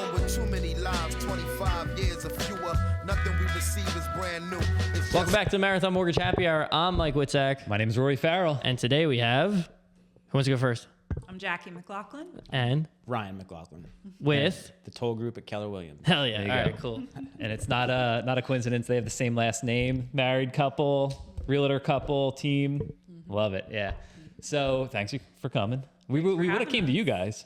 room with too many lives, 25 years or fewer. Nothing we receive is brand new. Welcome back to the Marathon Mortgage Happy Hour. I'm Mike Witzak. My name is Rory Farrell. And today we have... Who wants to go first? I'm Jackie McLaughlin. And... Ryan McLaughlin. With... The toll group at Keller Williams. Hell yeah. All go. right, cool. And it's not a coincidence. They have the same last name. Married couple, realtor couple, team. Love it. Yeah. So thanks for coming. We would have came to you guys.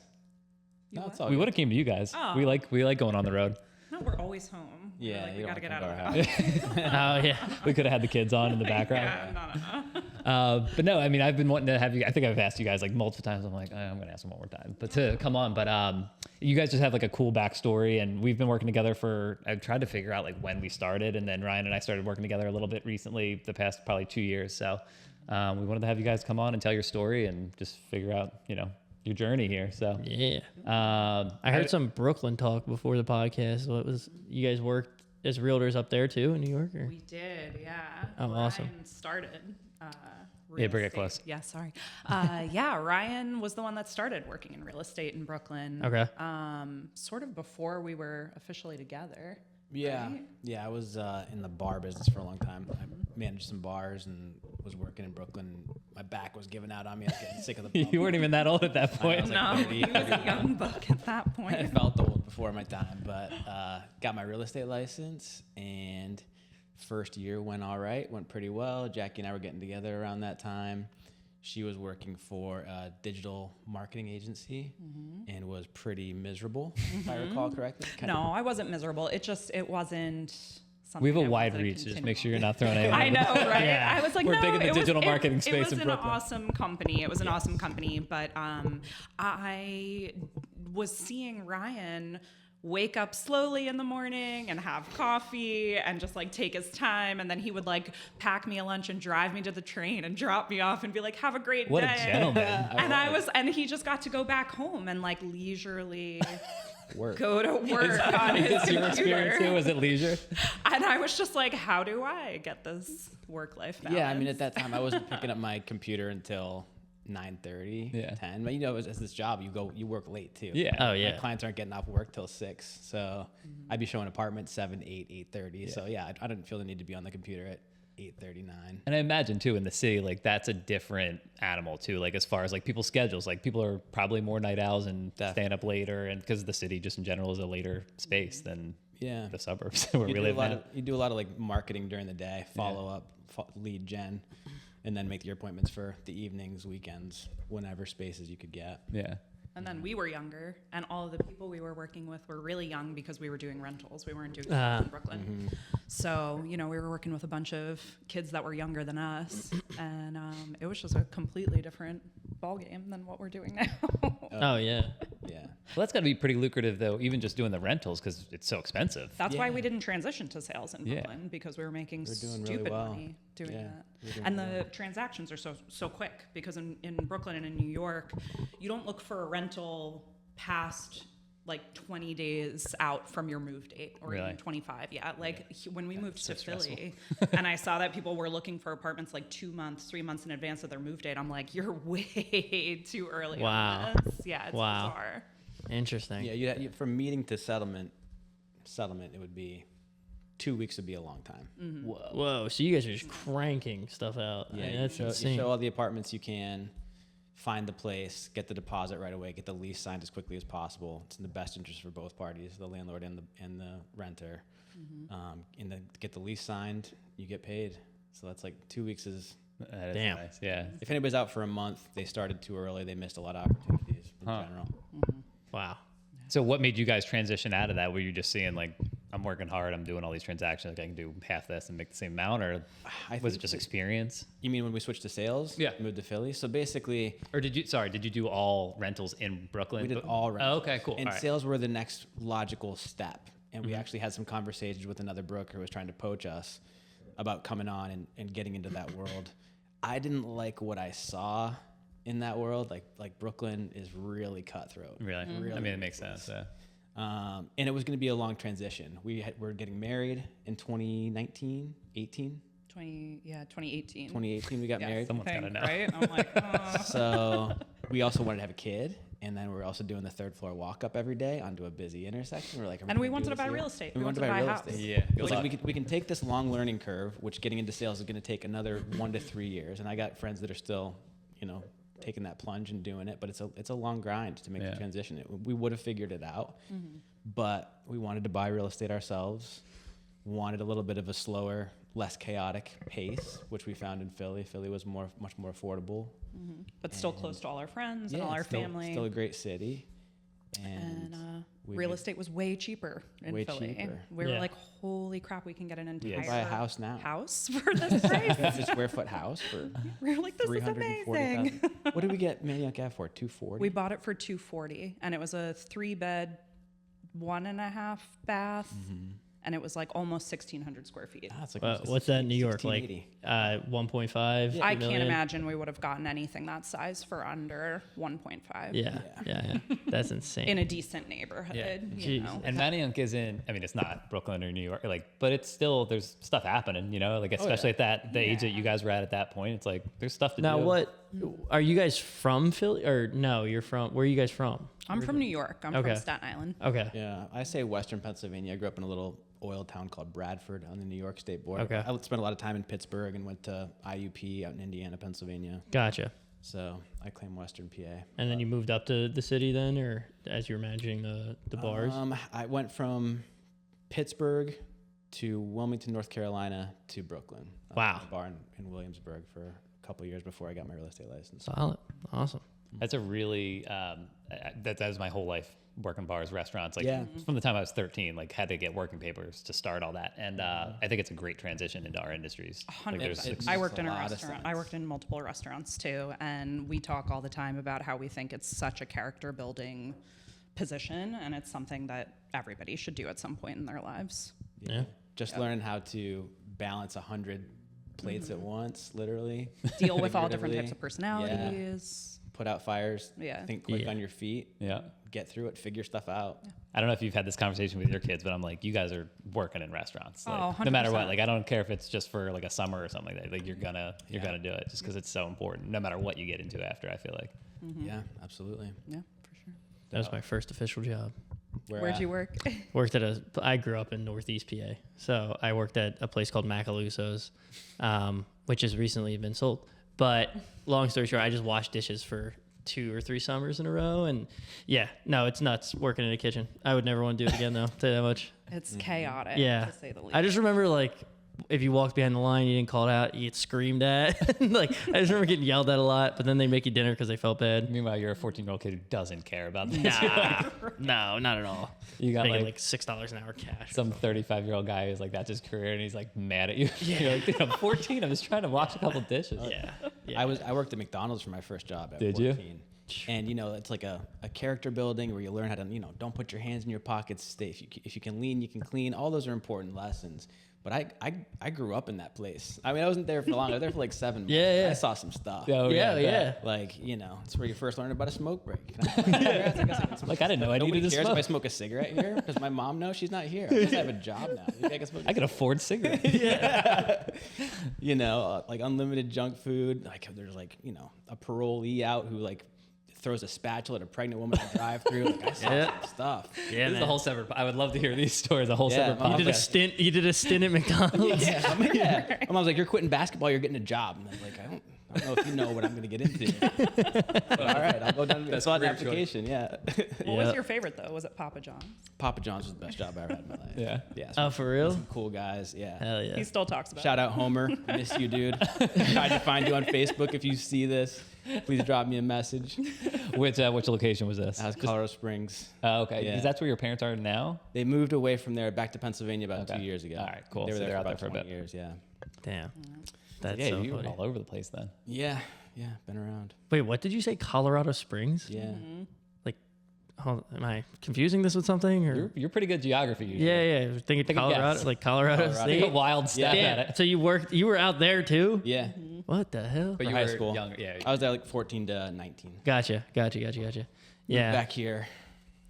No, it's all We good. would have came to you guys. Oh. We like going on the road. No, we're always home. Yeah, We're like, we you gotta don't get out wanna of come the to our house. Oh, yeah. We could have had the kids on in the background. Yeah, no. But no, I mean, I've been wanting to have you. I think I've asked you guys like multiple times. I'm like, I'm going to ask them one more time, but to come on. But you guys just have like a cool backstory, and we've been working together for. I've tried to figure out like when we started, and then Ryan and I started working together a little bit recently, the past probably 2 years. So we wanted to have you guys come on and tell your story and just figure out, your journey here. So Yeah. I heard some Brooklyn talk before the podcast. What was... You guys worked as realtors up there too in New York? Or? We did, yeah. Oh, awesome. Ryan started. Yeah, bring it estate. close. Yeah, sorry. Yeah, Ryan was the one that started working in real estate in Brooklyn. Okay. Sort of before we were officially together. Yeah, Right? yeah. I was in the bar business for a long time. I managed some bars and was working in Brooklyn. My back was giving out on me. I was getting sick of the bump. you weren't even that old at that I point. was like No, 30, he was a young buck at that I point. felt old before my time, but got my real estate license, and first year went all right, went pretty well. Jackie and I were getting together around that time. She was working for a digital marketing agency and was pretty miserable, if I recall correctly. No, I wasn't miserable. It wasn't something We have a I wide wanted to reach. Just continue make sure you're on. not throwing anyone. I know, right? Yeah. I was like, We're no, big in the it was- digital marketing it space was in an Brooklyn. awesome company. It was an awesome company, but I was seeing Ryan wake up slowly in the morning and have coffee and just like take his time, and then he would like pack me a lunch and drive me to the train and drop me off and be like, have a great What day. a gentleman. And he just got to go back home and like leisurely Work. go to work on his Is your experience computer. too? Was it leisure? And I was just like, how do I get this work-life balance? Yeah, I mean, at that time, I wasn't picking up my computer until 9:30, Yeah. 10. But as this job, you work late too. Yeah. Oh, My yeah. clients aren't getting off work till 6, so I'd be showing apartments 7, 8, 8:30. So yeah, I didn't feel the need to be on the computer at 8:39. And I imagine too in the city, like that's a different animal too. Like as far as like people's schedules, like people are probably more night owls and staying up later, and because the city just in general is a later space than Yeah, the suburbs where we live now. you do a lot of like marketing during the day, follow up, lead gen, and then make your appointments for the evenings, weekends, whenever spaces you could get. Yeah. And then we were younger, and all of the people we were working with were really young because we were doing rentals. We weren't doing in Brooklyn. So, we were working with a bunch of kids that were younger than us, and it was just a completely different ballgame than what we're doing now. Oh, yeah. Yeah. Well, that's got to be pretty lucrative though, even just doing the rentals because it's so expensive. That's why Yeah. we didn't transition to sales in Yeah. Brooklyn, because we were making We're doing really stupid well. money doing Yeah, that. we're doing And really the transactions are so quick, because in Brooklyn and in New York, you don't look for a rental past like 20 days out from your move date, or Really? even 25. Yeah, like when we moved to so Philly and I saw that people were looking for apartments like 2 months, 3 months in advance of their move date, I'm like, you're way too early Wow. on this. Yeah, it's Wow. bizarre. Interesting. Yeah, from meeting to settlement, it would be 2 weeks would be a long time. Whoa. So you guys are just cranking stuff out. I mean, that's you insane. show all the apartments you can, find the place, get the deposit right away, get the lease signed as quickly as possible. It's in the best interest for both parties, the landlord and the renter. And then get the lease signed, you get paid. So that's like 2 weeks is. That is Damn. nice. Yeah. If anybody's out for a month, they started too early. They missed a lot of opportunities in general. Wow. So what made you guys transition out of that? Were you just seeing like, I'm working hard, I'm doing all these transactions, like I can do half this and make the same amount, or I was think it just that- experience? You mean when we switched to sales? Yeah. Moved to Philly. So basically, Or did you do all rentals in Brooklyn? we did all rentals. Oh, okay, cool. And All right. sales were the next logical step. And we actually had some conversations with another broker who was trying to poach us about coming on and getting into that world. I didn't like what I saw in that world. Like Brooklyn is really cutthroat. Really? Really I mean, it makes sense. Yeah. And it was going to be a long transition. We're getting married in 2019, 18, 2018. 2018 we got married. Someone's gotta know. Right? I'm like, So we also wanted to have a kid. And then we're also doing the third floor walk up every day onto a busy intersection. We're like, And we wanted to buy real estate. We wanted to buy a house. Yeah. We're like, we can take this long learning curve, which getting into sales is going to take another 1 to 3 years. And I got friends that are still, taking that plunge and doing it, but it's a long grind to make the transition. We would have figured it out, but we wanted to buy real estate ourselves. Wanted a little bit of a slower, less chaotic pace, which we found in Philly. Philly was much more affordable. But still close to all our friends and all our family. Still a great city. And real estate was way cheaper in way Philly. cheaper. We were like, holy crap, we can get an entire buy a house now. House for this price. a square foot house for We were like, this is amazing. $340,000. What did we get Maniac Ave for? $240. We bought it for $240, and it was a 3-bed, 1.5 bath, and it was like almost 1,600 square feet. It's like What's that in New York? Like 1680. 1.5? I can't imagine we would have gotten anything that size for under 1.5. Yeah. That's insane. In a decent neighborhood, you know. And Manayunk is in, I mean, it's not Brooklyn or New York, but it's still, there's stuff happening, especially at the age that you guys were at that point. It's like, there's stuff to do. Now, what are you guys from Philly, or no? Where are you guys from? I'm from New York. I'm from Staten Island. Okay. Yeah, I say Western Pennsylvania. I grew up in a little oil town called Bradford on the New York State border. Okay. I spent a lot of time in Pittsburgh and went to IUP out in Indiana, Pennsylvania. Gotcha. So I claim Western PA. And then you moved up to the city then, or as you were managing the bars? I went from Pittsburgh to Wilmington, North Carolina to Brooklyn. Wow. A bar in Williamsburg for a couple of years before I got my real estate license. Solid. Awesome. That's a really, that was my whole life, working bars, restaurants. From the time I was 13, had to get working papers to start all that. And I think it's a great transition into our industries. 100%. I worked in a restaurant. I worked in multiple restaurants too. And we talk all the time about how we think it's such a character building position. And it's something that everybody should do at some point in their lives. Yeah. Just learning how to balance 100 plates at once, literally. Deal with all different types of personalities. Put out fires. Yeah. Think quick on your feet. Yeah. Get through it. Figure stuff out. I don't know if you've had this conversation with your kids, but I'm like, you guys are working in restaurants. Oh, no matter what. 100%. I don't care if it's just for a summer or something like that. You're gonna do it just because it's so important. No matter what you get into after, I feel like. Yeah, absolutely. Yeah, for sure. That was my first official job. Where'd you work? Worked I grew up in Northeast PA. So I worked at a place called Macaluso's, which has recently been sold. But long story short, I just washed dishes for 2 or 3 summers in a row. And it's nuts working in a kitchen. I would never want to do it again though. Tell you that much. It's chaotic, Yeah. to say the least. I just remember if you walked behind the line, you didn't call it out, you get screamed at. I just remember getting yelled at a lot, but then they make you dinner because they felt bad. Meanwhile, you're a 14-year-old kid who doesn't care about that. No, not at all. You got making $6 an hour cash. Some 35-year-old guy who's that's his career, and he's mad at you. You're like, dude, I'm 14. I'm just trying to wash a couple dishes. Yeah. I worked at McDonald's for my first job at Did 14. you? And it's like a character building where you learn how to don't put your hands in your pockets. Stay if you can lean, you can clean. All those are important lessons. But I grew up in that place. I mean, I wasn't there for long. I was there for 7 months. Yeah. I saw some stuff. Oh, Yeah. It's where you first learned about a smoke break. I didn't know I Nobody needed to cares smoke. if I smoke a cigarette here because my mom knows she's not here. I just have a job now. You think I can smoke? I can afford cigarettes. Unlimited junk food. There's a parolee out who throws a spatula at a pregnant woman at a drive-through. I saw some stuff. Yeah, This is a whole separate. I would love to hear these stories. A whole separate Mom- podcast. You did a stint at McDonald's. Yeah. My mom's like, "You're quitting basketball. You're getting a job." And I'm like, I don't know if you know what I'm going to get into. But all right, I'll go down to fill out an application. Yeah. What was your favorite though? Was it Papa John's? Papa John's was the best job I ever had in my life. Yeah. Yeah. Oh, for real? Some cool guys. Yeah. Hell yeah. He still talks about Shout out Homer. Miss you, dude. Tried to find you on Facebook. If you see this, please drop me a message. Which location was this? That was Colorado Springs. Oh, okay. Yeah. Because that's where your parents are now. They moved away from there back to Pennsylvania about Okay. 2 years ago. All right, cool. They were So there they're for out about there for a 20 bit. years. Yeah. Damn. That's Yeah, so you were funny. all over the place then. Yeah. Yeah. Been around. Wait, what did you say? Colorado Springs? Yeah. Am I confusing this with something? Or? You're pretty good geography usually. Yeah. Thinking Take a Colorado, guess. like Colorado Colorado. Take State. a wild stab Damn. at it. So you were out there too? Yeah. What the hell? But For you high were school. younger. Yeah. I was there 14 to 19. Gotcha. Yeah. Back here.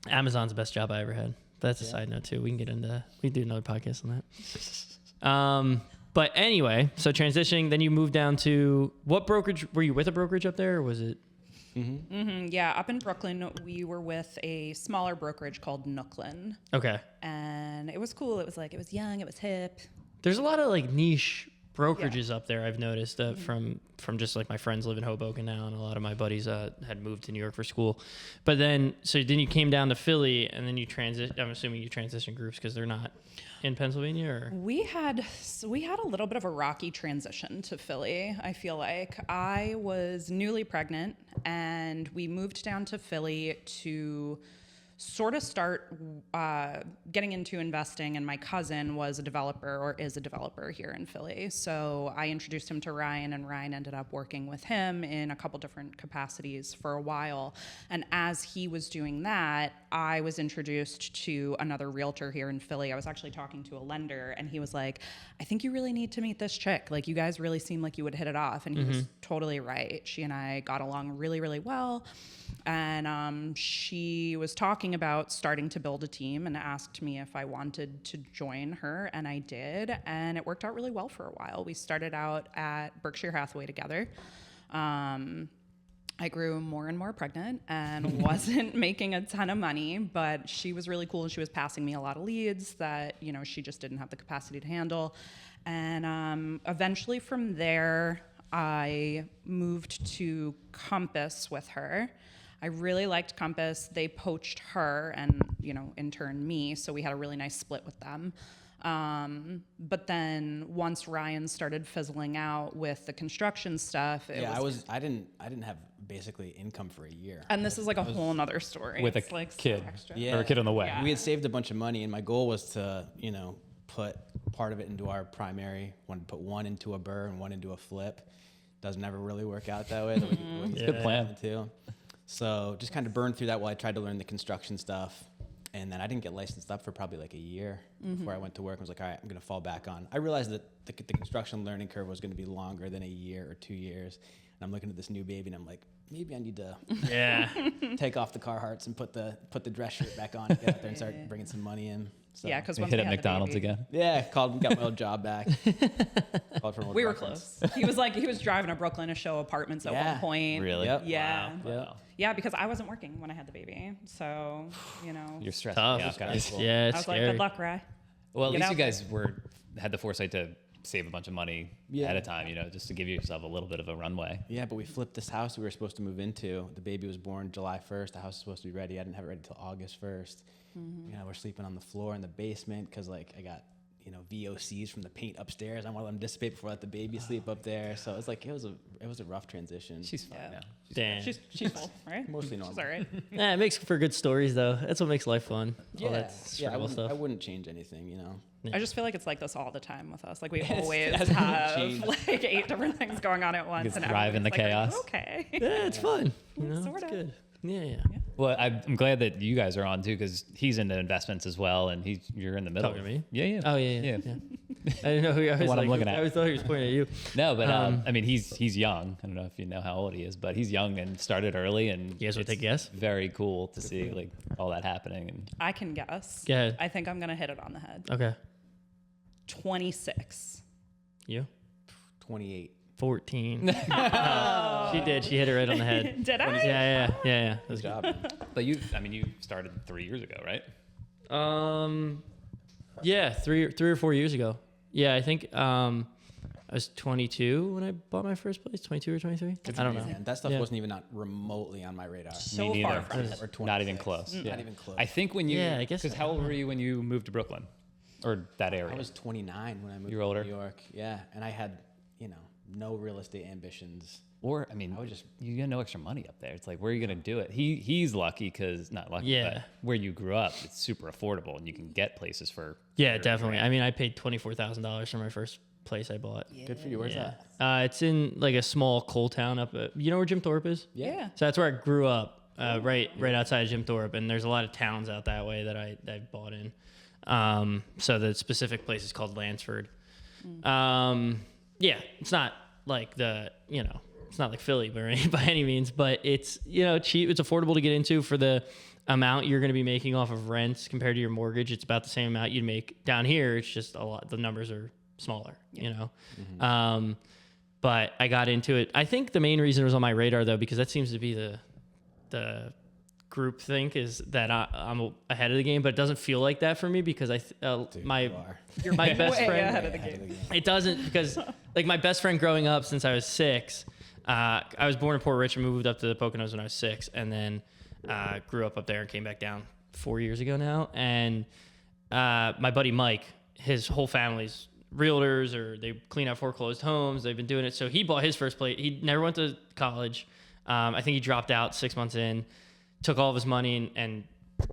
Amazon's the best job I ever had. That's a side note too. We can do another podcast on that. But anyway, so transitioning, then you moved down to what brokerage? Were you with a brokerage up there, or was it? Yeah, up in Brooklyn, we were with a smaller brokerage called McLaughlin, Okay. and it was cool. It was young, it was hip. There's a lot of like niche brokerages up there. I've noticed from just like my friends live in Hoboken now, and a lot of my buddies had moved to New York for school. But then you came down to Philly, and then you I'm assuming you transition groups because they're not in Pennsylvania, or We had a little bit of a rocky transition to Philly. I feel like I was newly pregnant, and we moved down to Philly to sort of start getting into investing, and my cousin was a developer, or is a developer here in Philly. So I introduced him to Ryan, and Ryan ended up working with him in a couple different capacities for a while. And as he was doing that, I was introduced to another realtor here in Philly. I was actually talking to a lender, and he was like, I think you really need to meet this chick. Like, you guys really seem like you would hit it off. And he was totally right. She and I got along really, really well. And she was talking about starting to build a team and asked me if I wanted to join her, and I did, and it worked out really well for a while. We started out at Berkshire Hathaway together. I grew more and more pregnant and wasn't making a ton of money, but she was really cool, and she was passing me a lot of leads that, she just didn't have the capacity to handle. And eventually from there, I moved to Compass with her. I really liked Compass. They poached her and, in turn me, so we had a really nice split with them. But then once Ryan started fizzling out with the construction stuff, I didn't have basically income for a year. And this is like a whole nother story. With It's a like so kid. extra. Yeah. Or a kid on the way. Yeah. We had saved a bunch of money, and my goal was to, put part of it into our primary. Wanted to put one into a burr and one into a flip. Doesn't ever really work out that way. It's a good plan. Too. So just kind of burned through that while I tried to learn the construction stuff. And then I didn't get licensed up for probably like a year before I went to work. I was like, all right, I'm going to fall back on. I realized that the construction learning curve was going to be longer than a year or 2 years. And I'm looking at this new baby, and I'm like, maybe I need to take off the Carhartts and put the dress shirt back on and get out there and start bringing some money in. So, Yeah, because We once hit we up had the McDonald's baby- again. yeah, got my old job back. Called for an old We were reference. close. He was driving to Brooklyn to show apartments at Yeah. one point. Really? Yep. Yeah. Wow. Yeah, because I wasn't working when I had the baby. So, You're stressed tough. out, guys. Yeah, I it's was scary. like, good luck, Rye. Well, at Get least out you guys had the foresight to save a bunch of money at a time, just to give yourself a little bit of a runway. Yeah, but we flipped this house we were supposed to move into. The baby was born July 1st. The house was supposed to be ready. I didn't have it ready till August 1st. We're sleeping on the floor in the basement because I got VOCs from the paint upstairs. I want to let them dissipate before I let the baby sleep up there. So it's like it was a rough transition. She's fine Yeah. now. Damn. She's full, right? Mostly normal. She's all right. It makes for good stories, though. That's what makes life fun. All that I struggle wouldn't, stuff. I wouldn't change anything. I just feel like it's like this all the time with us. Like we Yes, always it hasn't have changed. like 8 different things going on at once. just And thrive in the everybody's chaos. like, okay. Yeah, it's fun. Sorta. It's good. Yeah. Well, I'm glad that you guys are on too, because he's into investments as well, and you're in the middle. Talking to me? Yeah. Oh, yeah. I didn't know who I was What I'm like, looking at. I always thought he was pointing at you. No, but I mean, he's young. I don't know if you know how old he is, but he's young and started early, and You guys want to take a guess? very cool to see like all that happening. And I can guess. Go ahead. I think I'm gonna hit it on the head. Okay. 26. You? 28. 14. She did. She hit it right on the head. Did I? Yeah. That was Good job. but you started 3 years ago, right? Yeah, three or 4 years ago. Yeah, I think I was 22 when I bought my first place. 22 or 23. I don't know. Man, that stuff Yeah. wasn't even not remotely on my radar. So Me far neither. from it. Or 26. Not even close. Not even close. I think when you, Yeah, I guess because so. how old were you when you moved to Brooklyn, or that area? I was 29 when I moved You were to older? New York. Yeah, and I had, no real estate ambitions. Or I mean, I would just- you got no extra money up there. It's like, where are you gonna do it? He's lucky because not lucky. Yeah. But where you grew up, it's super affordable, and you can get places for. Yeah, very definitely. grand. I mean, I paid $24,000 for my first place I bought. Good for you. Where's Yeah. that? It's in like a small coal town up. You know where Jim Thorpe is? Yeah. So that's where I grew up, right outside of Jim Thorpe. And there's a lot of towns out that way that I bought in. So the specific place is called Lansford. Yeah, it's not like it's not like Philly by any means, but it's cheap. It's affordable to get into for the amount you're going to be making off of rents compared to your mortgage. It's about the same amount you'd make down here. It's just a lot. The numbers are smaller. But but I got into it. I think the main reason it was on my radar though, because that seems to be the group think is that I'm ahead of the game, but it doesn't feel like that for me because my best way friend ahead of the game. It doesn't because like my best friend growing up since I was 6, I was born in Port Richmond, moved up to the Poconos when I was 6, and then grew up there and came back down 4 years ago now. And my buddy Mike, his whole family's realtors or they clean out foreclosed homes. They've been doing it. So he bought his first place. He never went to college. I think he dropped out 6 months in, took all of his money and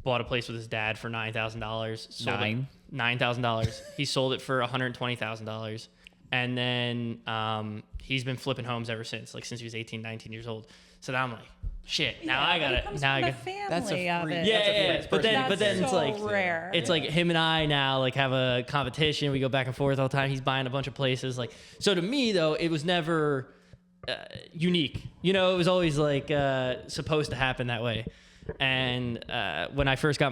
bought a place with his dad for $9,000. $9,000. He sold it for $120,000. And then he's been flipping homes ever since, like since he was 18, 19 years old. So now I'm like, shit, now I got it. Now I got family That's a of free- it. yeah. But then That's it's so like rare. It's like him and I now like have a competition. We go back and forth all the time. He's buying a bunch of places. Like so to me though, it was never unique. You know, it was always like supposed to happen that way. And when I first got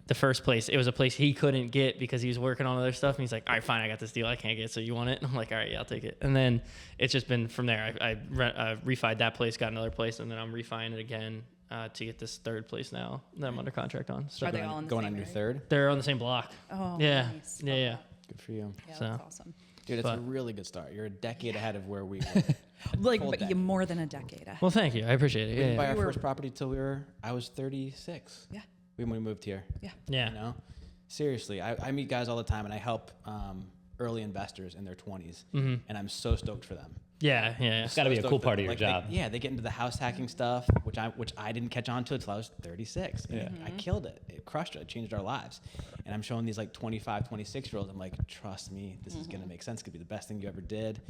the first place, it was a place he couldn't get because he was working on other stuff. And he's like, all right, fine, I got this deal I can't get, so you want it? And I'm like, all right, yeah, I'll take it. And then it's just been from there. I refied that place, got another place, and then I'm refining it again to get this third place now that I'm under contract on. So Are they all in the Going same on your area? third? they're on the same block. Oh, Yeah. nice. Yeah. Good for you. Yeah, So- that's awesome. Dude, it's a But- really good start. You're a decade ahead of where we were. Like, Full but decade. you're more than a decade ahead. Well, thank you. I appreciate it. We didn't buy Yeah. our You were- first property till I was 36. Yeah. When we moved here. Yeah. Yeah. You know, seriously, I meet guys all the time, and I help early investors in their 20s, and I'm so stoked for them. Yeah. Yeah. It's got to be a So cool stoked part that, of your like, job. They get into the house hacking stuff, which I didn't catch on to until I was 36. And I killed it. It crushed it. It changed our lives. And I'm showing these like 25, 26-year-olds. I'm like, trust me, this is going to make sense. It's going to be the best thing you ever did.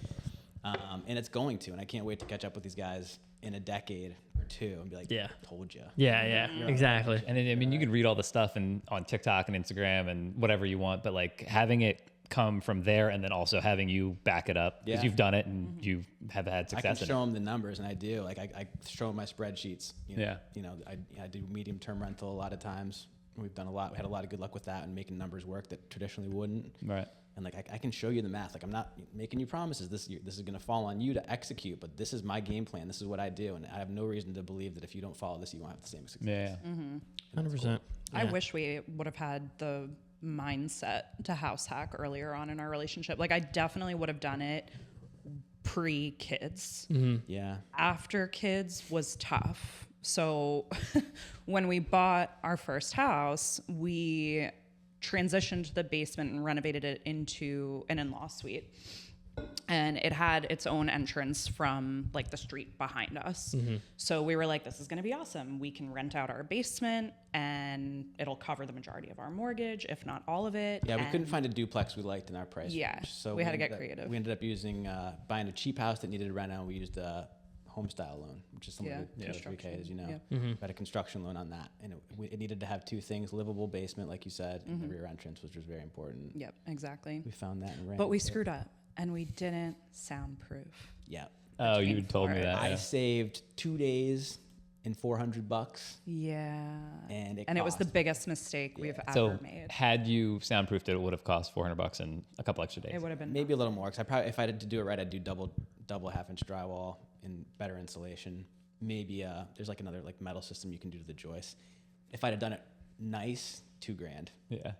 And it's going to. And I can't wait to catch up with these guys in a decade or two and be like, Yeah. told you. Yeah. Exactly. And then, I mean, you can read all the stuff on TikTok and Instagram and whatever you want, but like having it come from there and then also having you back it up because Yeah. you've done it and you have had I success can in show it. them the numbers, and I do. Like I show them my spreadsheets. You know, Yeah. You know, I do medium-term rental a lot of times. We've done a lot. We had a lot of good luck with that and making numbers work that traditionally wouldn't. Right. And like I can show you the math. Like I'm not making you promises. This is going to fall on you to execute. But this is my game plan. This is what I do, and I have no reason to believe that if you don't follow this, you won't have the same success. Yeah. 100%. I wish we would have had the mindset to house hack earlier on in our relationship. Like, I definitely would have done it pre-kids. Yeah. After kids was tough. So when we bought our first house, we transitioned the basement and renovated it into an in-law suite. And it had its own entrance from like the street behind us. So we were like, this is going to be awesome. We can rent out our basement and it'll cover the majority of our mortgage, if not all of it. Yeah, we couldn't And- find a duplex we liked in our price Yeah, range. So we had to get ended up- creative. We ended up using buying a cheap house that needed a rent out. And we used a home style loan, which is similar Yeah, to 2 or 3K, as you know. yeah. We had a construction loan on that, and it needed to have two things: livable basement, like you said, and the rear entrance, which was very important. Yep, exactly. We found that and ran. But we with it. screwed up and we didn't soundproof. Yeah, Oh, you told me for it. that. I Yeah. saved 2 days and $400, Yeah. and it was the cost- biggest mistake we've So ever made. had you soundproofed it, it would have cost $400 and a couple extra days. It would have been maybe a little more. Because if I had to do it right, I'd do double half-inch drywall and better insulation. Maybe there's like another like metal system you can do to the joist. If I'd have done it nice, $2,000. Yeah.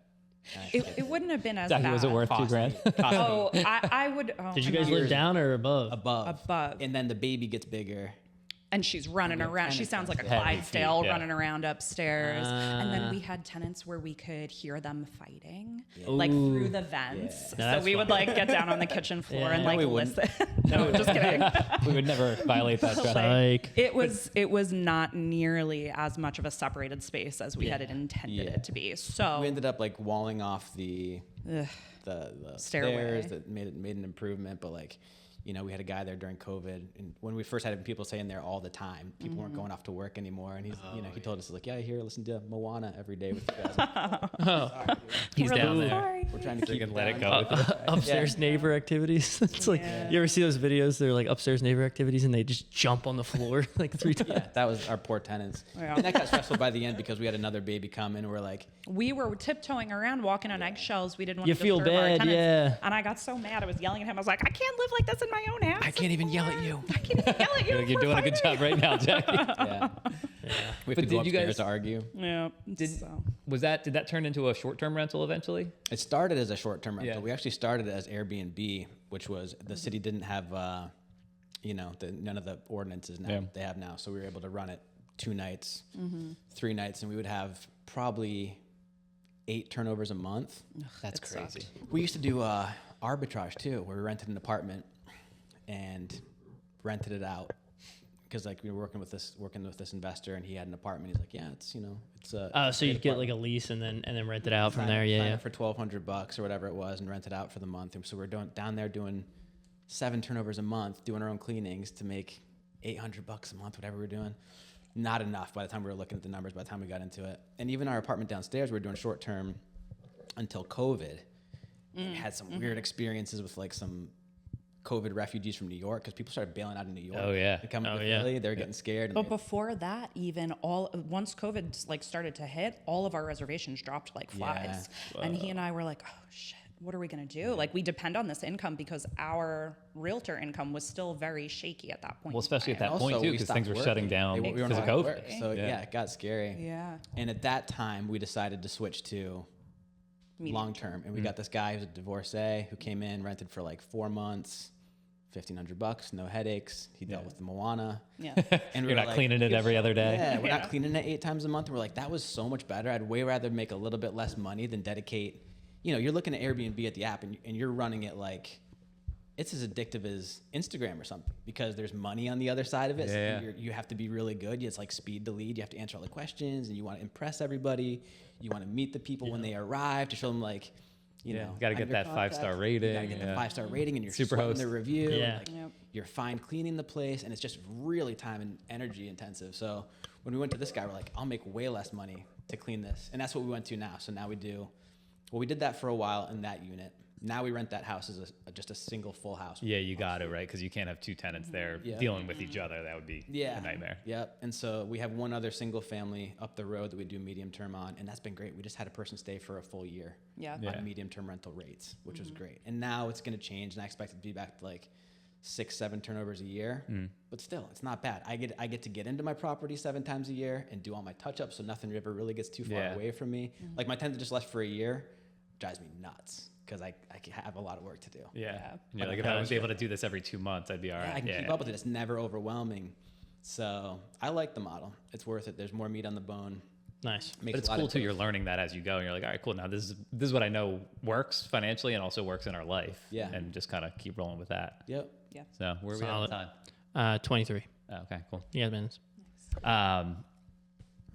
It wouldn't have been as Jackie, bad. was it worth Cost me- $2,000? cost me Oh, I would. Oh, Did you I guys know. live down or above? above, and then the baby gets bigger. And she's running around. She sounds like a Heavy Clydesdale feet, yeah. running around upstairs. And then we had tenants where we could hear them fighting, Yeah. like through the vents. Yeah. So that's we would fun. like get down on the kitchen floor Yeah. and No, like we wouldn't. listen. No, just kidding. We would never violate that trust. Psych. It was not nearly as much of a separated space as we had intended Yeah. it to be. So We ended up like walling off the Stairway. stairs that made an improvement, but like, you know, we had a guy there during COVID, and when we first had people staying there all the time, people weren't going off to work anymore, and he told us like, yeah, I listen to Moana every day with you guys. He's we're down like, there. sorry. We're trying to keep it let it down. go. Upstairs neighbor activities. It's like, you ever see those videos? They're like upstairs neighbor activities and they just jump on the floor like 3 times. Yeah, that was our poor tenants. Yeah. And that got stressful by the end because we had another baby come in and we're like, We were tiptoeing around, walking on eggshells. We didn't want You to feel disturb our bad, tenants. yeah. And I got so mad. I was yelling at him. I was like, I can't live like this in my own house. I can't even yell at you. I can't even yell at you. You're doing a good job right now, Jackie. Yeah. We have But to go did you upstairs guys- to argue. Yeah. Did that turn into a short-term rental eventually? It started as a short-term rental. Yeah. We actually started it as Airbnb, which was the city didn't have, none of the ordinances now they have now. So we were able to run it 2 nights, 3 nights, and we would have probably 8 turnovers a month. That's crazy. We used to do arbitrage too, where we rented an apartment and rented it out. Because like we were working with this investor, and he had an apartment. He's like, yeah, it's a. So you get like a lease and then rent it out from there. Sign Yeah. it for $1,200 or whatever it was, and rent it out for the month. And so we're down there doing 7 turnovers a month, doing our own cleanings to make $800 a month, whatever we're doing. Not enough by the time we were looking at the numbers. By the time we got into it, and even our apartment downstairs, we were doing short term until COVID. And had some weird experiences with like some COVID refugees from New York because people started bailing out of New York. Oh, yeah. They coming Oh, to yeah. Philly, they were getting scared. And But before that, even once COVID like started to hit, all of our reservations dropped like flies. And he and I were like, oh shit, what are we gonna do? Like we depend on this income because our realtor income was still very shaky at that point. Well, especially at that Also, point too, we because stopped things were working. shutting down We because weren't of allowed to COVID. work. So Yeah. it got scary. Yeah. And at that time, we decided to switch to long term, and we got this guy who's a divorcee who came in, rented for like 4 months, $1,500, no headaches. He dealt with the Moana. Yeah. And we You're were not like, cleaning it every other day. Yeah, we're not cleaning it 8 times a month. And we're like, that was so much better. I'd way rather make a little bit less money than dedicate. You're looking at Airbnb at the app, and you're running it like it's as addictive as Instagram or something because there's money on the other side of it. Yeah. So you have to be really good. It's like speed to lead. You have to answer all the questions, and you want to impress everybody. You want to meet the people when they arrive to show them like, You got to I'm get your that 5-star contact. rating. You got to get the 5-star rating, and you're Super sweating host. the review. Yeah. Like, Yep. You're fine cleaning the place, and it's just really time and energy intensive. So when we went to this guy, we're like, I'll make way less money to clean this, and that's what we went to now. So now we do. Well, we did that for a while in that unit. Now we rent that house as just a single full house. Yeah, you got it, right? Because you can't have 2 tenants there Yeah. dealing with each other. That would be a nightmare. Yep. And so we have one other single family up the road that we do medium term on, and that's been great. We just had a person stay for a full year Yeah. Yeah. on medium term rental rates, which was great. And now it's going to change, and I expect it to be back to like 6-7 turnovers a year. But still, it's not bad. I get to get into my property 7 times a year and do all my touch ups, so nothing ever really gets too far Yeah. away from me. Like my tenant that just left for a year drives me nuts because I have a lot of work to do. Yeah. And you're like, if I was able to do this every 2 months, I'd be all right. I can keep up with it. It's never overwhelming. So I like the model. It's worth it. There's more meat on the bone. Nice. Makes But it's a lot cool of too. You're learning that as you go, and you're like, all right, cool. Now this is what I know works financially and also works in our life. Yeah. And just kind of keep rolling with that. Yep. Yeah. So where are we at Solid. on time? 23. Oh, okay, cool. You got minutes.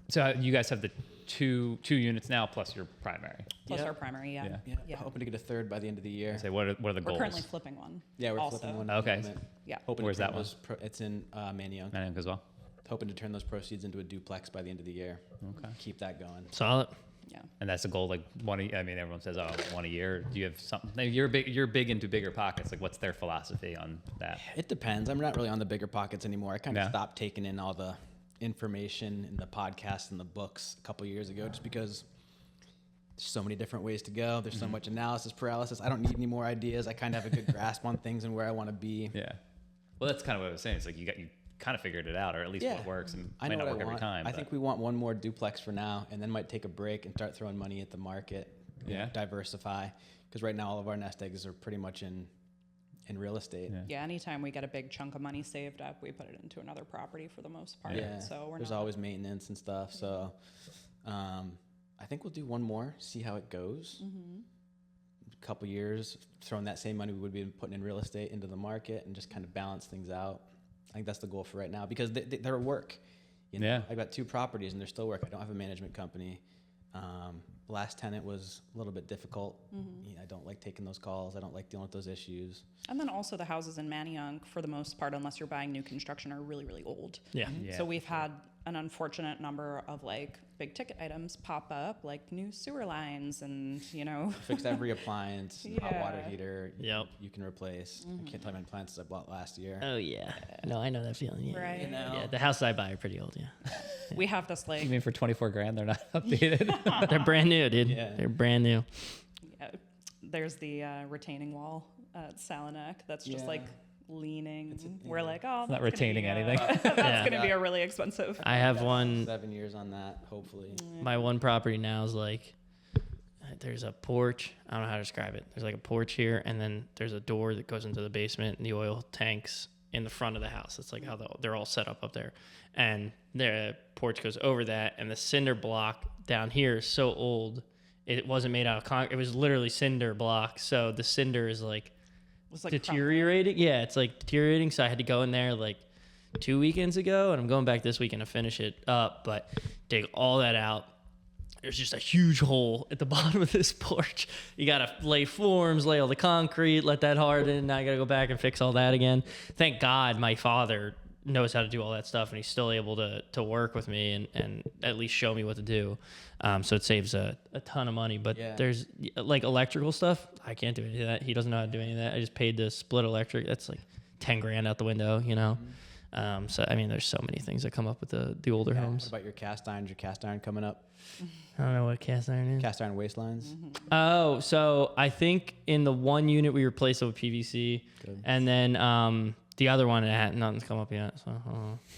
So you guys have the two units now plus your primary. Plus Yeah. our primary, yeah. Yeah. Yeah. Hoping to get a third by the end of the year. Say what are the We're goals? currently flipping one. Yeah, we're also. flipping one. Okay. at the moment. Yeah. Hoping Where's to turn that one? those it's in Manayunk. Manning as well. Hoping to turn those proceeds into a duplex by the end of the year. Okay. Keep that going. Solid. Yeah. And that's the goal, like one. I mean, everyone says, "Oh, one a year." Do you have something? Like, you're big into bigger pockets. Like, what's their philosophy on that? It depends. I'm not really on the bigger pockets anymore. I kind of Yeah. stopped taking in all the information in the podcasts and the books a couple years ago just because there's so many different ways to go. There's so much analysis paralysis. I don't need any more ideas. I kind of have a good grasp on things and where I want to be. Yeah. Well, that's kind of what I was saying. It's like you kind of figured it out, or at least what works, and I might know not what work I every want. time. I but- think we want one more duplex for now, and then might take a break and start throwing money at the market. Yeah. Diversify, because right now all of our nest eggs are pretty much in real estate. Yeah. Yeah, anytime we get a big chunk of money saved up, we put it into another property for the most part. Yeah. So we're There's not always maintenance and stuff. So I think we'll do one more, see how it goes. A couple years, throwing that same money we would be putting in real estate into the market and just kind of balance things out. I think that's the goal for right now because they're work. Yeah. I've got 2 properties and they're still work. I don't have a management company. Last tenant was a little bit difficult. I don't like taking those calls. I don't like dealing with those issues. And then also the houses in Manayunk, for the most part, unless you're buying new construction, are really, really old. Yeah. Yeah. So we've had an unfortunate number of like big ticket items pop up, like new sewer lines and, you know. Fixed every appliance, hot water Yeah. heater. Yep. You can replace. I can't tell you how many appliances I bought last year. Oh yeah. No, I know that feeling. Yeah. Right. You know? Yeah, the houses I buy are pretty old. Yeah. We have this like I mean, for 24 grand, they're not updated. They're brand new, dude. Yeah. They're brand new. there's the retaining wall at Salinak that's just Yeah. like leaning. We're like, oh, not that's retaining gonna be, anything. that's Yeah. going to be a really expensive. I have one. 7 years on that, hopefully. My one property now is like, there's a porch. I don't know how to describe it. There's like a porch here, and then there's a door that goes into the basement, and the oil tanks in the front of the house. That's like how they're all set up there. And the porch goes over that, and the cinder block down here is so old. It wasn't made out of concrete. It was literally cinder block. So the cinder is like Was like deteriorating. Yeah, it's like deteriorating. So I had to go in there like 2 weekends ago, and I'm going back this weekend to finish it up, but dig all that out. There's just a huge hole at the bottom of this porch. You got to lay forms, lay all the concrete, let that harden. Now I got to go back and fix all that again. Thank God my father knows how to do all that stuff, and he's still able to work with me and at least show me what to do. So it saves a ton of money. But Yeah. there's like electrical stuff. I can't do any of that. He doesn't know how to do any of that. I just paid to split electric. That's like 10 grand out the window, you know? So, I mean, there's so many things that come up with the older What homes. about your cast irons? Your cast iron coming up? I don't know what cast iron is. Cast iron waistlines? Oh, so I think in the one unit we replaced it with PVC, Good. and then the other one nothing's come up yet. So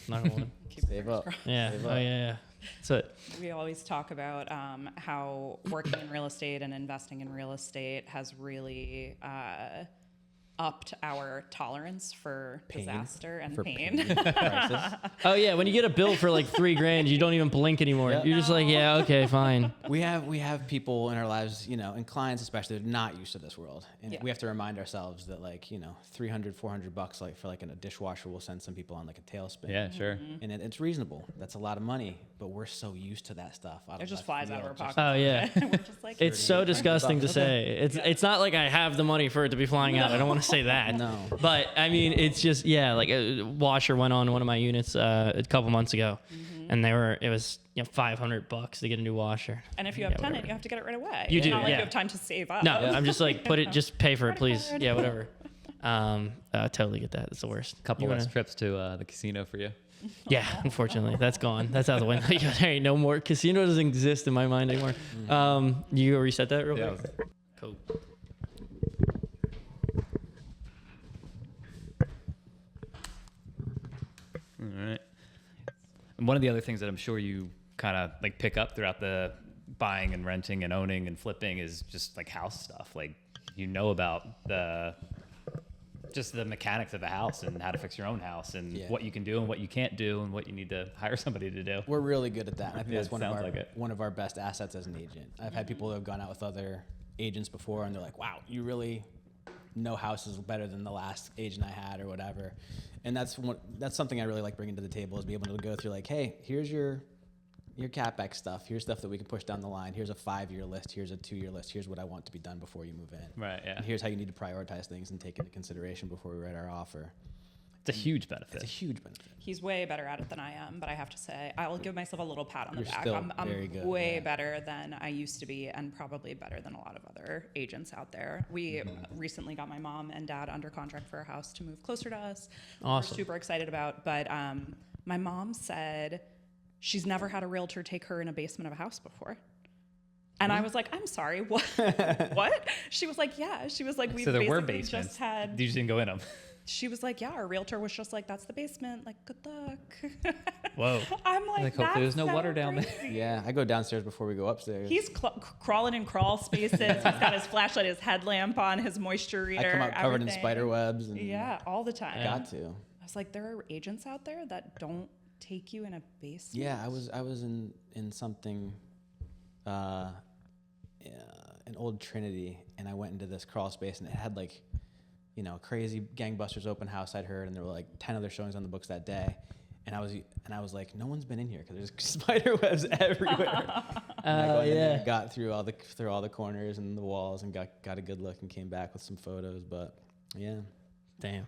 not gonna Save up. yeah. Save Oh up. yeah. So We always talk about how working in real estate and investing in real estate has really upped our tolerance for Pain. disaster and For pain. Crisis. oh yeah, when you get a bill for like $3,000, you don't even blink anymore. Yeah. You're just like, yeah, okay, fine. We have people in our lives, and clients especially, they're not used to this world, and Yeah. we have to remind ourselves that $300-$400 like for like a dishwasher will send some people on like a tailspin. Yeah, sure. And it's reasonable. That's a lot of money, but we're so used to that stuff. It just flies out of our pocket. pockets. Oh yeah. We're just like, It's so disgusting to Okay. say. It's not like I have the money for it to be flying out. I don't want to say that. No. But I mean, it's just like a washer went on one of my units a couple months ago, and it was $500 to get a new washer. and if you have Yeah, tenant, whatever. you have to get it right away. You It's do, not like yeah. you have time to save up. No, I'm just like just pay for it, please. card. Yeah, whatever. I totally get that. It's the worst. Couple You less wanna- trips to the casino for you. Yeah, unfortunately, that's gone. That's out the window. There ain't no more casino doesn't exist in my mind anymore. You go reset that real Yeah. quick. Cool. All right. And one of the other things that I'm sure you kind of like pick up throughout the buying and renting and owning and flipping is just like house stuff. Like about the mechanics of a house and how to fix your own house and Yeah. what you can do and what you can't do and what you need to hire somebody to do. We're really good at that. And I think Yeah, that's it one of sounds our like it. one of our best assets as an agent. I've had people who have gone out with other agents before, and they're like, "Wow, you really know houses better than the last agent I had, or whatever." And that's something I really like bringing to the table is be able to go through like, "Hey, here's your CapEx stuff. Here's stuff that we can push down the line. Here's a 5-year list. Here's a 2-year list. Here's what I want to be done before you move in. Right, yeah. And here's how you need to prioritize things and take into consideration before we write our offer." It's a huge benefit. It's a huge benefit. He's way better at it than I am, but I have to say, I'll give myself a little pat on the You're back. still I'm very good, way yeah. better than I used to be, and probably better than a lot of other agents out there. We recently got my mom and dad under contract for a house to move closer to us. Awesome. We're super excited about, but my mom said she's never had a realtor take her in a basement of a house before. And I was like, I'm sorry, what? What? She was like, yeah. She was like, we So there were basically basements. just had. You just didn't go in them. She was like, yeah, our realtor was just like, that's the basement. Like, good luck. Whoa. I'm like, Like, hopefully there's that's no so water down there. crazy. Yeah, I go downstairs before we go upstairs. He's crawling in crawl spaces. He's got his flashlight, his headlamp on, his moisture reader. I come out covered in everything. spider webs. And Yeah, all the time. Got to. I was like, there are agents out there that don't take you in a basement. Yeah, I was in something, in Old Trinity, and I went into this crawl space, and it had like, crazy gangbusters open house I'd heard, and there were like 10 other showings on the books that day, and I was like, no one's been in here because there's spider webs everywhere. And I went in there and got through all the corners and the walls and got a good look and came back with some photos. But yeah, Damn.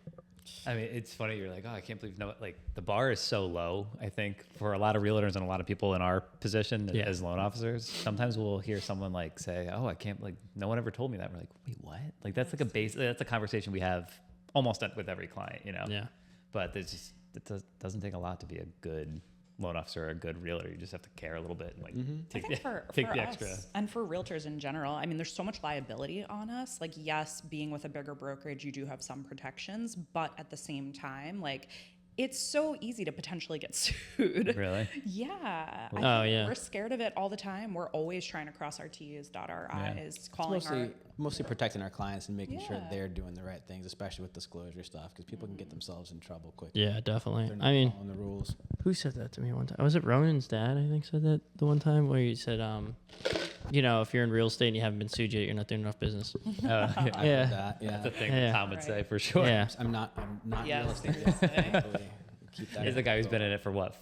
I mean, it's funny. You're like, oh, I can't believe no. Like the bar is so low. I think for a lot of realtors and a lot of people in our position as loan officers, sometimes we'll hear someone like say, "Oh, I can't." Like no one ever told me that. We're like, wait, what? Like that's like a base. That's a conversation we have almost with every client, you know. Yeah. But there's just doesn't take a lot to be a good loan officer or a good realtor. You just have to care a little bit and like take the extra. Us, and for realtors in general, I mean, there's so much liability on us. Like, yes, being with a bigger brokerage, you do have some protections, but at the same time, like, it's so easy to potentially get sued. Really? Yeah. Yeah. We're scared of it all the time. We're always trying to cross our T's, dot our I's, calling Mostly protecting our clients and making sure Yeah. they're doing the right things, especially with disclosure stuff, because people can get themselves in trouble quick. Yeah, definitely. They're not I mean, following the rules. who said that to me one time? Was it Ronan's dad? I think said that the one time where he said, you know, if you're in real estate and you haven't been sued yet, you're not doing enough business. I've Yeah. heard that, yeah. That's the thing Yeah. Tom would say for sure. Yeah. I'm not in Yes, real estate seriously. yet. Totally keep that. He's the guy who's been in it for what,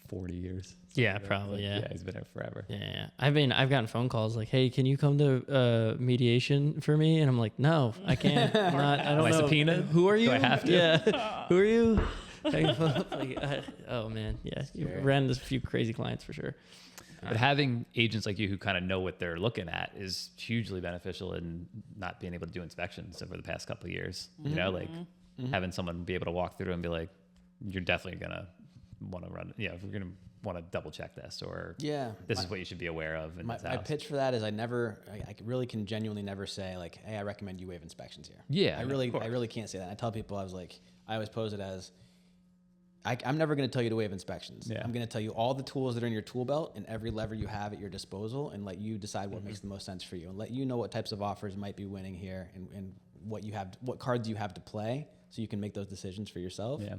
40 years? Yeah, probably. Yeah. Yeah, he's been in it forever. Yeah. I've gotten phone calls like, "Hey, can you come to mediation for me?" And I'm like, "No, I can't. I don't Am I know. subpoenaed? Who are you? Do I have to? Yeah. Who are you?" Oh man, yeah. You Scary. ran into a few crazy clients for sure. But having agents like you who kind of know what they're looking at is hugely beneficial in not being able to do inspections over the past couple of years. You know, like having someone be able to walk through and be like, you're definitely going to want to run, if we're going to want to double check this, or this is what you should be aware of in My this house. pitch for that is I really can genuinely never say like, hey, I recommend you waive inspections here. Yeah, I of really can't say that. I tell people, I always pose it as, I'm never going to tell you to waive inspections. Yeah. I'm going to tell you all the tools that are in your tool belt and every lever you have at your disposal, and let you decide what makes the most sense for you, and let you know what types of offers might be winning here, and what cards you have to play, so you can make those decisions for yourself. Yeah.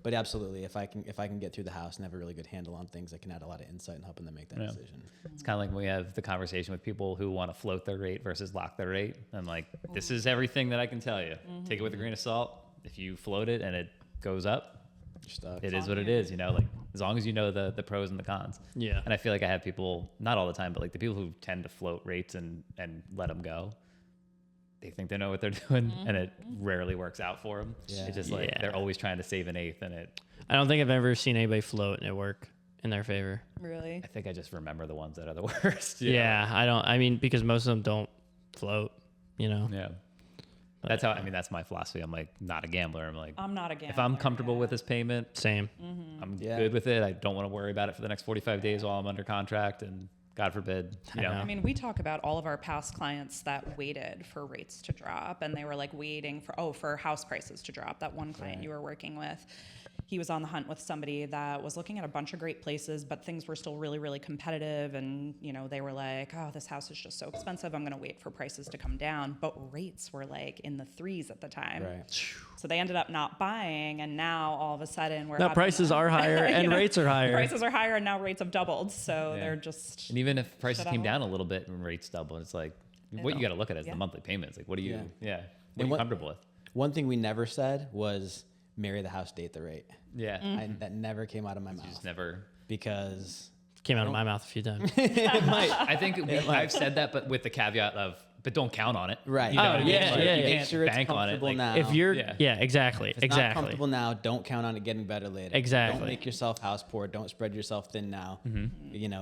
But absolutely, if I can get through the house and have a really good handle on things, I can add a lot of insight in helping them make that decision. It's kind of like when we have the conversation with people who want to float their rate versus lock their rate. I'm like, this is everything that I can tell you. Take it with a grain of salt. If you float it and it goes up, You're stuck. it is what it is, like as long as you know the pros and the cons. Yeah. And I feel like I have people, not all the time, but like the people who tend to float rates and let them go, they think they know what they're doing, and it rarely works out for them. Yeah. It's just like they're always trying to save an eighth, and I don't think I've ever seen anybody float and it work in their favor. Really? I think I just remember the ones that are the worst. Yeah, I mean, because most of them don't float, Yeah. That's that's my philosophy. I'm like, not a gambler. I'm like, I'm not a gambler. if I'm comfortable with this payment, Same. I'm Yeah. good with it. I don't want to worry about it for the next 45 days while I'm under contract, and God forbid, I know. I mean, we talk about all of our past clients that waited for rates to drop, and they were like waiting for house prices to drop. That one client you were working with, he was on the hunt with somebody that was looking at a bunch of great places, but things were still really, really competitive. And, they were like, oh, this house is just so expensive. I'm going to wait for prices to come down. But rates were like in the 3s at the time. Right. So they ended up not buying. And now all of a sudden we're Now having- prices are higher and rates are higher. Prices are higher and now rates have doubled. So Yeah. they're just. and even if prices Shut came up. down a little bit and rates double, it's like, what you got to look at is the monthly payments. Like, what do you, what are And you what- comfortable with? One thing we never said was marry the house, date the rate. Yeah. That never came out of my You mouth just never. because Came out of my mouth a few times. I think I've said that, but with the caveat of, but don't count on it. right. You know Oh, what I mean? yeah, Like, yeah, you yeah. can't Make sure it's bank on it. comfortable Like, now. If you're, Yeah. exactly, If it's not exactly. comfortable now, don't count on it getting better later. Exactly. Don't make yourself house poor. Don't spread yourself thin now.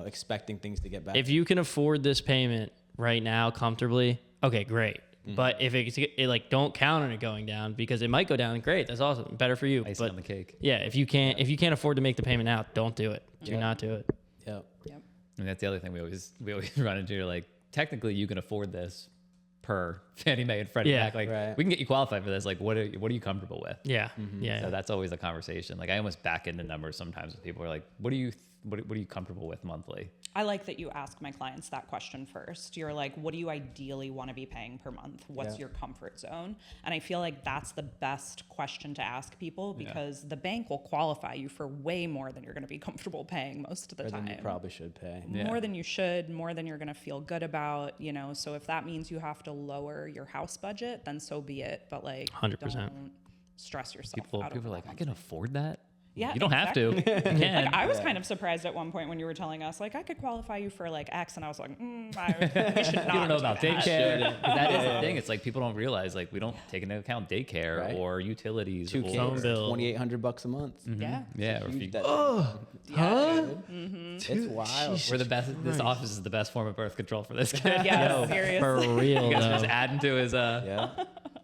Expecting things to get better. If you can afford this payment right now comfortably, okay, great. But if it don't count on it going down, because it might go down. Great, that's awesome, better for you. icing But on the cake. yeah, if you can't afford to make the payment now, don't do it. Do not do it. Yep. Yep. And that's the other thing we always run into. Like, technically, you can afford this per Fannie Mae and Freddie Yeah. Mac. Like, Right. we can get you qualified for this. Like, what are you comfortable with? Yeah, yeah. So that's always a conversation. Like, I almost back into numbers sometimes with people who are like, what are you comfortable with monthly? I like that you ask my clients that question first. You're like, what do you ideally want to be paying per month? What's Yeah. your comfort zone? And I feel like that's the best question to ask people, because the bank will qualify you for way more than you're going to be comfortable paying most of the Or time. than you probably should pay. Yeah. More than you should, more than you're going to feel good about, So if that means you have to lower your house budget, then so be it. But 100%. don't stress yourself People out are over like, that I can afford that. Yeah, You don't have to. You can. Like, I was kind of surprised at one point when you were telling us, like, I could qualify you for like X, and I was like, we should not. You don't know about do that. daycare. 'Cause that is the thing. It's like people don't realize like we don't take into account daycare Right. or utilities. Two or, Phone bill. $2,800 a month. Yeah. Yeah. Or if you, It's wild. we're the best. This office is the best form of birth control for this kid. Yeah, seriously. For real, You guys are just though. adding to his. Yeah.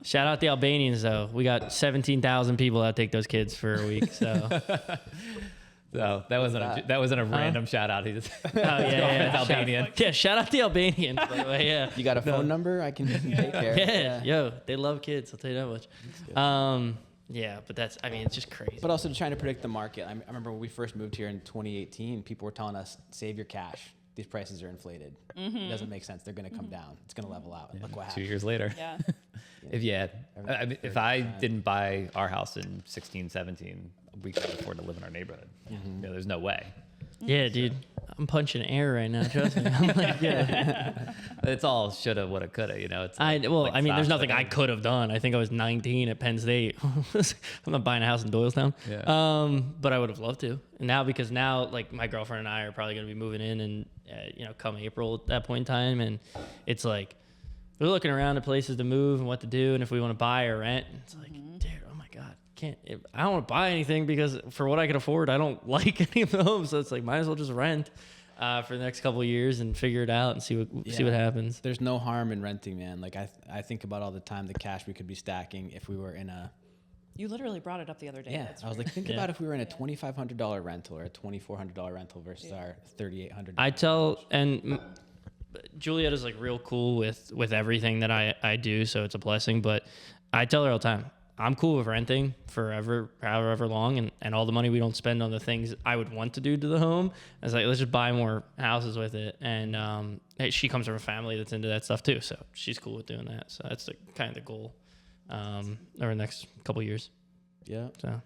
Shout out the Albanians, though. We got 17,000 people that take those kids for a week. So, So that wasn't a random shout out. He just yeah. Albanian. Yeah, shout out the Albanians, by the way. Yeah. You got a phone number? I can take care. Yeah, yo, they love kids. I'll tell you that much. Yeah, but it's just crazy. But also trying to predict the market. I remember when we first moved here in 2018, people were telling us, save your cash. These prices are inflated. It doesn't make sense. They're going to come down. It's going to level out. Look what 2 happened. years later. Yeah. If I didn't buy our house in 16, 17, we couldn't afford to live in our neighborhood. You know, there's no way. Yeah, dude, I'm punching air right now. Trust me. I'm like, yeah. It's all shoulda, woulda, coulda. You know, it's I there's nothing I could. could have done. I think I was 19 at Penn State. I'm not buying a house in Doylestown. Yeah. But I would have loved to. And now, because now, like, my girlfriend and I are probably going to be moving in, and come April at that point in time, and it's like we're looking around at places to move and what to do, and if we want to buy or rent. And it's like, dude, oh my god, I don't want to buy anything because for what I can afford, I don't like any of the homes. So it's like, might as well just rent for the next couple of years and figure it out and see what happens. There's no harm in renting, man. Like I think about all the time the cash we could be stacking if we were in a. You literally brought it up the other day. Yeah, That's I was like, think about if we were in a $2,500 rental or a $2,400 rental versus our $3,800. I tell, and Juliet is like real cool with everything that I do, so it's a blessing. But I tell her all the time, I'm cool with renting forever, however long, and all the money we don't spend on the things I would want to do to the home. I was like, let's just buy more houses with it. And she comes from a family that's into that stuff too, so she's cool with doing that. So that's kind of the goal over the next couple of years. Yeah. So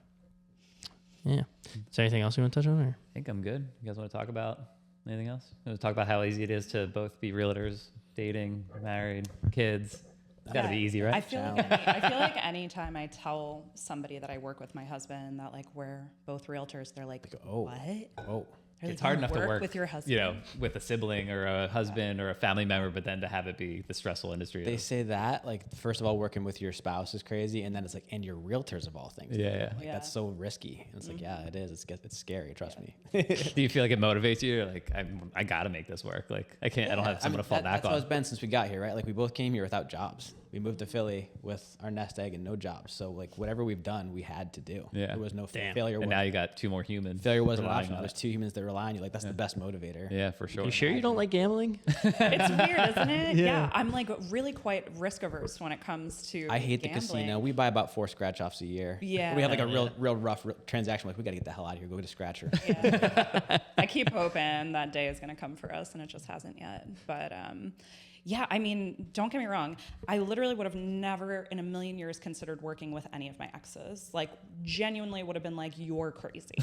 yeah. Is there anything else you want to touch on? Or? I think I'm good. You guys want to talk about anything else? You want to talk about how easy it is to both be realtors, dating, married, kids? It's got to be easy, right? I feel like anytime I tell somebody that I work with my husband that like we're both realtors, they're like, oh. what? Oh. They're It's like, hard "You enough to work with your husband. you know, with a sibling or a husband or a family member, but then to have it be the stressful industry. They say that, like, first of all, working with your spouse is crazy, and then it's like, and your realtors of all things. Yeah. Like, that's so risky. And it's like, yeah, it is. It's scary. Trust me. Do you feel like it motivates you? You're like, I got to make this work. Like, I don't have someone to fall back that's how on. it's been since we got here, right? Like, we both came here without jobs. We moved to Philly with our nest egg and no jobs. So, like, whatever we've done, we had to do. Yeah. There was no Damn. failure. And now you got two more humans. Failure wasn't an relying option. on There's it. two humans that rely on you. Like, that's the best motivator. Yeah, for sure. You sure you don't like gambling? It's weird, isn't it? Yeah. I'm like really quite risk averse when it comes to I hate gambling. the casino. We buy about 4 scratch offs a year. Yeah. We have like a real rough transaction. Like, we got to get the hell out of here. Go get a scratcher. Yeah. I keep hoping that day is going to come for us, and it just hasn't yet. But yeah, I mean, don't get me wrong. I literally would have never in a million years considered working with any of my exes. Like, genuinely would have been like, you're crazy.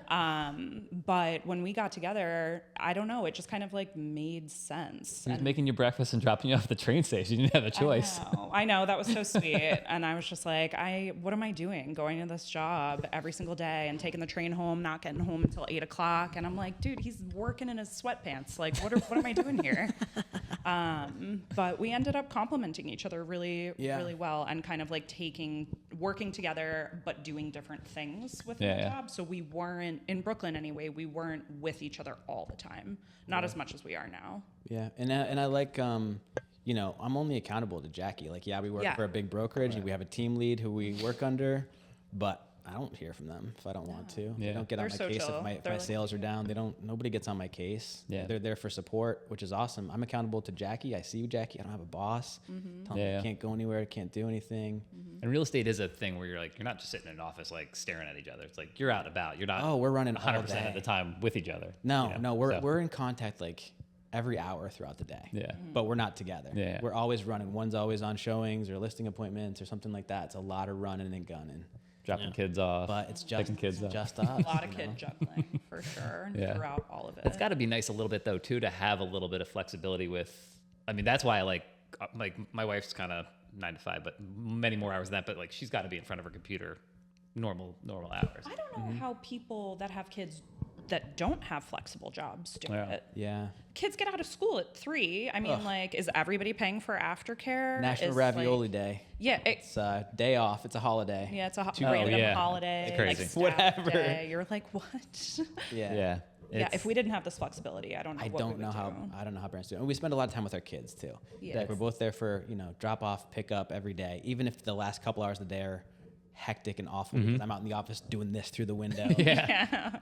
But when we got together, I don't know, it just kind of like made sense. He was making you breakfast and dropping you off at the train station. You didn't have a choice. I know, that was so sweet. And I was just like, what am I doing? Going to this job every single day and taking the train home, not getting home until 8 o'clock. And I'm like, dude, he's working in his sweatpants. Like, what am I doing here? But we ended up complimenting each other really well, and kind of like working together, but doing different things with the job. So we weren't, in Brooklyn anyway, we weren't with each other all the time. Not as much as we are now. Yeah. And I like, you know, I'm only accountable to Jackie. Like, we work for a big brokerage and we have a team lead who we work under, but I don't hear from them if I don't want to. Yeah. They don't get on They're my so case chill. if my They're like- sales are down. Nobody gets on my case. Yeah. They're there for support, which is awesome. I'm accountable to Jackie. I see you, Jackie. I don't have a boss. Tell me I can't go anywhere. I can't do anything. And real estate is a thing where you're not just sitting in an office like staring at each other. It's like you're out and about. You're not. Oh, we're running all 100% day. of the time with each other. No, you know? we're in contact like every hour throughout the day. Yeah. But we're not together. Yeah. We're always running. One's always on showings or listing appointments or something like that. It's a lot of running and gunning. dropping kids off. But it's just picking kids up. just us. A lot of kid juggling for sure throughout all of it. It's got to be nice a little bit though too to have a little bit of flexibility with. I mean, that's why I like my wife's kind of 9 to 5, but many more hours than that. But like she's got to be in front of her computer normal hours. I don't know how people that have kids that don't have flexible jobs do Yeah. it. Yeah. Kids get out of school at 3. I mean, like, is everybody paying for aftercare? National Is, Ravioli like, Day. Yeah. It's a day off. It's a holiday. Yeah, it's a Oh, random yeah. holiday. It's crazy. Like staff Whatever. day. You're like, what? Yeah. Yeah. Yeah, if we didn't have this flexibility, I don't know I what don't we know would how do. I don't know how parents do it. And we spend a lot of time with our kids too. Yeah. Like we're both there for, drop off, pick up every day. Even if the last couple hours of the day are hectic and awful because I'm out in the office doing this through the window. Yeah.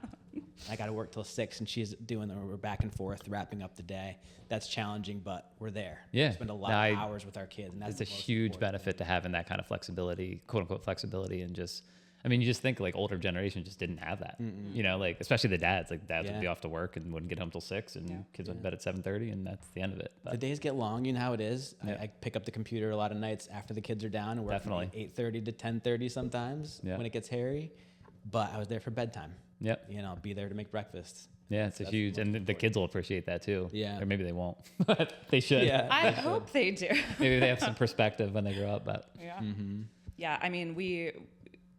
I got to work till 6 and she's doing we're back and forth wrapping up the day. That's challenging, but we're there. Yeah. We spend a lot No, of hours with our kids, and that's It's a the most huge important benefit to having that kind of flexibility, quote unquote flexibility, and just, I mean, you just think like older generation just didn't have that, like especially the dads. Like dads would be Yeah. off to work and wouldn't get home till 6, and kids went to bed at 7:30, and that's the end of it. The But days get long, you know how it is. Yeah. I pick up the computer a lot of nights after the kids are down and work from Definitely. 8:30 to 10:30 sometimes Yeah. when it gets hairy. But I was there for bedtime. yep, Be there to make breakfast. yeah, it's a That's huge, the most and the important. kids will appreciate that too. Yeah. or maybe they won't, but they should. Yeah. I hope they do. Maybe they have some perspective when they grow up. But Yeah. Yeah, I mean,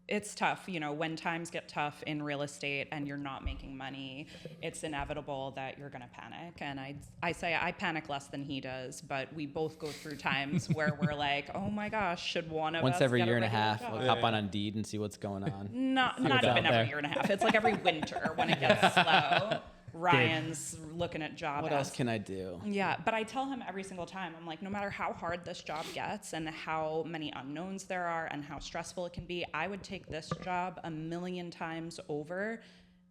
it's tough, when times get tough in real estate and you're not making money, it's inevitable that you're going to panic. And I say I panic less than he does, but we both go through times where we're like, oh my gosh, should one of Once us every get year and a regular half, job? we'll hop on Indeed and see what's going on. Not what's even out every there. year and a half. It's like every winter when it gets slow. Ryan's looking at job What ads. else can I do? Yeah, but I tell him every single time, I'm like, no matter how hard this job gets and how many unknowns there are and how stressful it can be, I would take this job 1,000,000 times over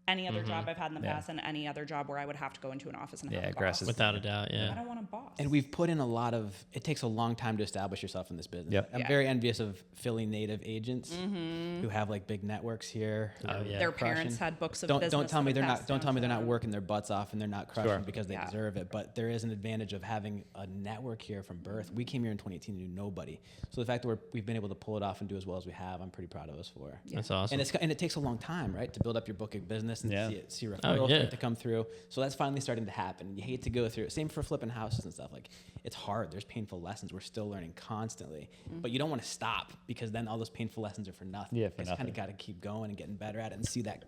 any other job I've had in the Yeah. past and any other job where I would have to go into an office and have a boss. aggressive. Without a doubt, I yeah. don't want a boss. And we've put in a lot of, it takes a long time to establish yourself in this business. Yep. I'm Yeah. very envious of Philly native agents who have like big networks here. Who Oh, are yeah. Their crushing. parents had books of Don't business. tell me that they're passed not. Don't down tell me to they're not them. working their butts off and they're not crushing Sure. because they Yeah. deserve it. But there is an advantage of having a network here from birth. We came here in 2018 and knew nobody. So the fact that we've been able to pull it off and do as well as we have, I'm pretty proud of us for. That's awesome. And it takes a long time, right, to build up your book of business and Yeah. see referrals Oh, yeah. start to come through. So that's finally starting to happen. You hate to go through it. Same for flipping houses and stuff. Like it's hard. There's painful lessons. We're still learning constantly, but you don't want to stop because then all those painful lessons are for nothing. Yeah, for You kind nothing. of got to keep going and getting better at it and see that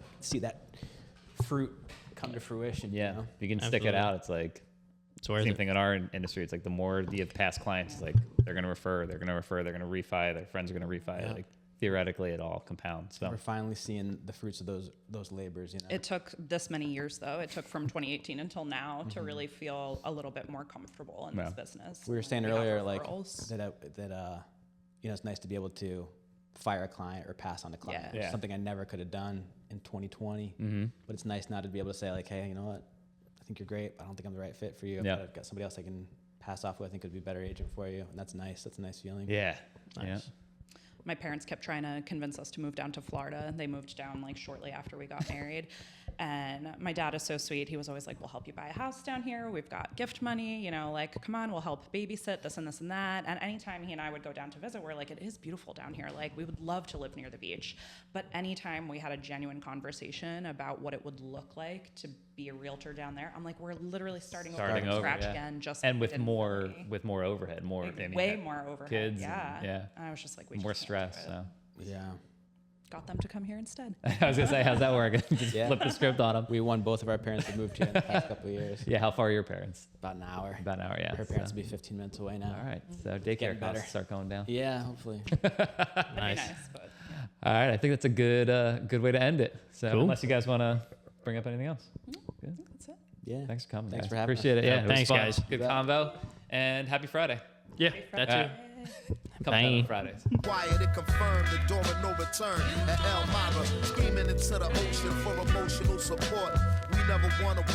fruit come to fruition. yeah, You know? if you can stick it Absolutely. out, it's like It's worth same it. thing in our industry. It's like the more you have past clients, it's like they're gonna refer, they're gonna refi, their friends are gonna refi. Yeah. Like theoretically, it all compounds. So We're finally seeing the fruits of those labors. It took this many years, though. It took from 2018 until now to really feel a little bit more comfortable in this Yeah. business. We were saying have earlier, like referrals. that it's nice to be able to fire a client or pass on a client. Yeah. Yeah. Something I never could have done in 2020. But it's nice now to be able to say like, hey, you know what? I think you're great. But I don't think I'm the right fit for you. Yeah. But I've got somebody else I can pass off with. I think could be a better agent for you. And that's nice. That's a nice feeling. yeah, Nice. yeah. My parents kept trying to convince us to move down to Florida. They moved down like shortly after we got married. And my dad is so sweet. He was always like, we'll help you buy a house down here. We've got gift money, like, come on, we'll help babysit this and this and that. And anytime he and I would go down to visit, we're like, it is beautiful down here. Like, we would love to live near the beach. But anytime we had a genuine conversation about what it would look like to be a realtor down there, I'm like, we're literally starting over Starting from over, scratch yeah. again. Just And like with we did in more Philly. overhead, more Like, I mean, way more overhead. kids, Yeah. yeah. And I was just like, we more just can't do stress. it. So Yeah. Got them to come here instead. I was gonna say, how's that work? Just Yeah. flip the script on them. We won both of our parents that moved here in the past couple of years. Yeah, how far are your parents? About an hour. About an hour, yeah. Her so- parents will be 15 minutes away now. All right, so daycare Getting better. costs start going down. Yeah, hopefully. That'd Nice. be nice, but All right, I think that's a good way to end it. So Cool. unless you guys want to bring up anything else, good. that's it. Yeah. Thanks for coming. Thanks guys. for having us. Appreciate it. Yeah, it was Thanks, fun. guys. Good combo, and happy Friday. Yeah, that too. Comes out on Bye. Fridays. Quiet, it confirmed the door of no return. At Elmira, screaming into the ocean for emotional support. We never want to